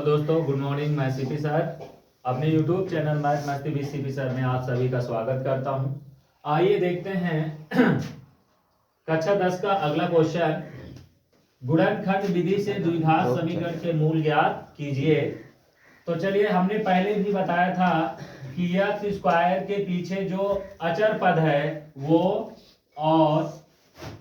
तो दोस्तों good morning. मैं सीपी सर अपने यूट्यूब चैनल मैथ मस्ती विद सीपी सर में आप सभी का स्वागत करता हूं। आइए देखते हैं कक्षा 10 का अगला क्वेश्चन। गुणनखंड विधि से द्विघात समीकरण के मूल ज्ञात कीजिए। तो चलिए, हमने पहले भी बताया था कि एक्स स्क्वायर के पीछे जो अचर पद है वो और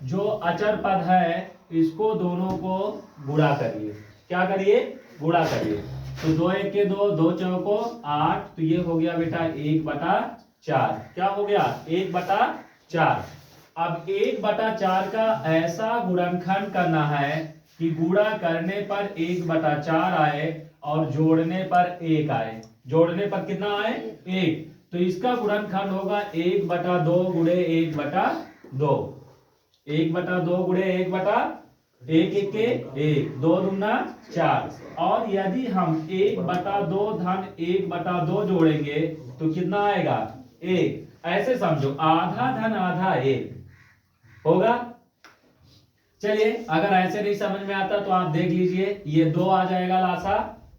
जो अचर पद है इसको दोनों को गुणा करिए। क्या करिए? गुणा करिए। तो 2 एक के 2, 2 चौको 8, तो ये हो गया बेटा 1/4। क्या हो गया? 1/4। अब 1/4 का ऐसा गुणनखंड करना है कि गुणा करने पर 1/4 आए और जोड़ने पर 1 आए। जोड़ने पर कितना आए? 1। तो इसका गुणनखंड होगा 1/2 गुणे 1/2। 1/2 गुणे 1/1 1 के 1, 2 दूना 4। और यदि हम 1/2 धन 1/2 जोड़ेंगे तो कितना आएगा? 1। ऐसे समझो, आधा धन आधा 1 होगा। चलिए, अगर ऐसे नहीं समझ में आता तो आप देख लीजिए, ये 2 आ जाएगा लासा,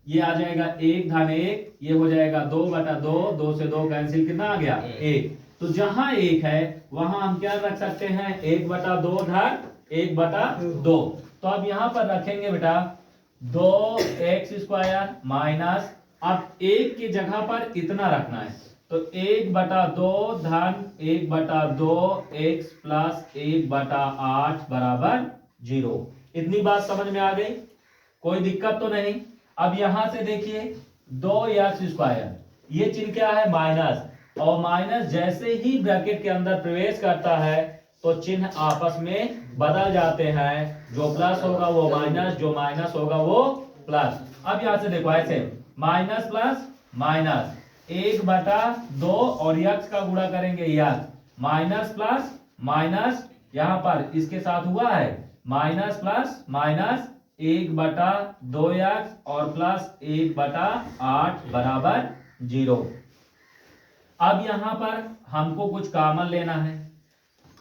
ये आ जाएगा 1 धन 1, ये हो जाएगा 2/2, 2 से 2 कैंसिल, कितना आ गया? 1। तो जहां 1 है वहां हम क्या रख सकते हैं? 1/2 धन 1/2। तो अब यहां पर रखेंगे बेटा 2x² माइनस, अब 1 की जगह पर इतना रखना है, तो 1/2 धन 1/2 x प्लस 1/8 बराबर 0। इतनी बात समझ में आ गई? कोई दिक्कत तो नहीं। अब यहां से देखिए 2x², ये चिन्ह क्या है? माइनस। और माइनस जैसे ही ब्रैकेट के अंदर प्रवेश करता है तो चिन्ह आपस में बदल जाते हैं। जो प्लस होगा वो माइनस, जो माइनस होगा वो प्लस। अब यहां से देखो, ऐसे माइनस प्लस माइनस 1/2 और यक्स का गुणा करेंगे यक्स, माइनस प्लस माइनस, यहां पर इसके साथ हुआ है माइनस प्लस माइनस 1/2 यक्स और प्लस 1/8 बराबर 0। अब यहां पर हमको कुछ कॉमन लेना है।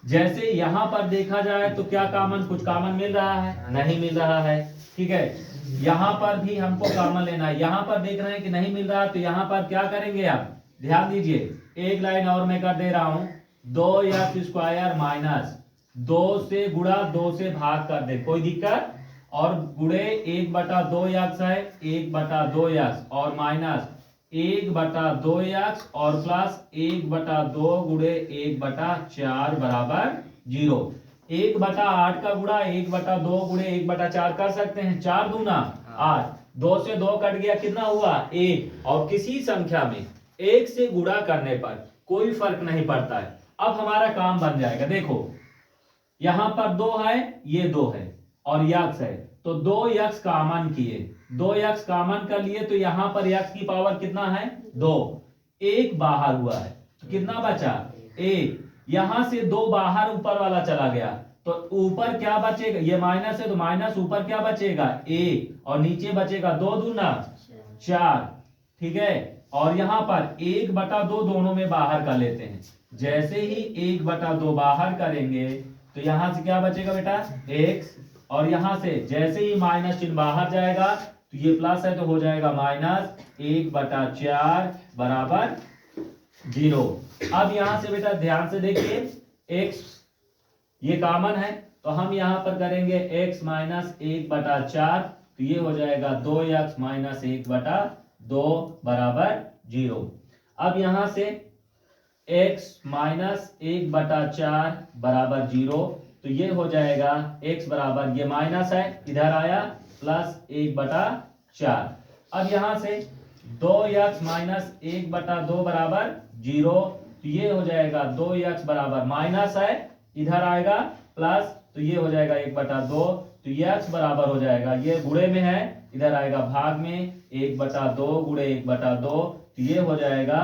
जैसे यहां पर देखा जाए तो क्या कॉमन, कुछ कॉमन मिल रहा है? नहीं मिल रहा है। ठीक है, यहां पर भी हमको कॉमन लेना है। यहां पर देख रहे हैं कि नहीं मिल रहा, तो यहां पर क्या करेंगे? आप ध्यान दीजिए, एक लाइन और मैं कर दे रहा हूं। 2x² माइनस 2 से गुणा 2 से भाग कर दे, कोई दिक्कत? और गुणे 1/2 यक्स है, 1/2 यक्स और माइनस 1/2 यक्स और प्लस 1/2 गुणे 1/4 बराबर 0। 1/8 का गुणा 1/2 गुणे 1/4 कर सकते हैं। 4 दूना 8, 2 से 2 कट गया, कितना हुआ? 1। और किसी संख्या में 1 से गुणा करने पर कोई फर्क नहीं पड़ता है। अब हमारा काम बन जाएगा। देखो, यहां पर 2 है, ये 2 है और यक्स है, तो 2 यक्स कॉमन किए, 2 यक्स कॉमन कर लिए, तो यहां पर यक्स की पावर कितना है? 2। 1 बाहर हुआ है तो कितना बचा? 1। यहां से 2 बाहर ऊपर वाला चला गया, तो ऊपर क्या बचेगा? ये माइनस है तो माइनस, ऊपर क्या बचेगा? 1 और नीचे बचेगा 2 दूना 4। ठीक है, और यहां पर 1/2 दोनों में बाहर कर लेते हैं। जैसे ही 1/2 बाहर करेंगे तो यहां से क्या बचेगा बेटा? x। और यहां से जैसे ही माइनस चिन्ह बाहर जाएगा तो ये प्लस है तो हो जाएगा माइनस 1/4 बराबर 0। अब यहां से बेटा ध्यान से देखिए, x ये कॉमन है तो हम यहां पर करेंगे x माइनस 1/4, तो ये हो जाएगा 2x माइनस 1/2 बराबर 0। अब यहां से x माइनस 1/4 बराबर 0, तो ये हो जाएगा x बराबर, ये माइनस है इधर आया, प्लस 1/4। अब यहां से 2x माइनस 1/2 बराबर 0, तो ये हो जाएगा 2x बराबर, माइनस है इधर आएगा प्लस, तो ये हो जाएगा 1/2, तो x बराबर हो जाएगा, ये गुणे में है इधर आएगा भाग में, 1/2 गुणे 1/2, तो ये हो जाएगा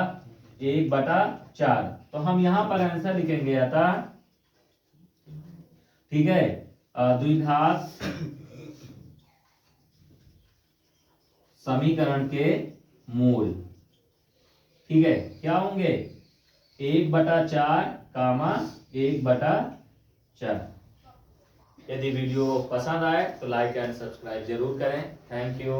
1/4। तो हम यहां पर आंसर लिखेंगे अतः, ठीक है, द्विघात समीकरण के मूल, ठीक है, क्या होंगे? 1/4 कामा 1/4। यदि वीडियो पसंद आए तो लाइक एंड सब्सक्राइब जरूर करें। Thank you.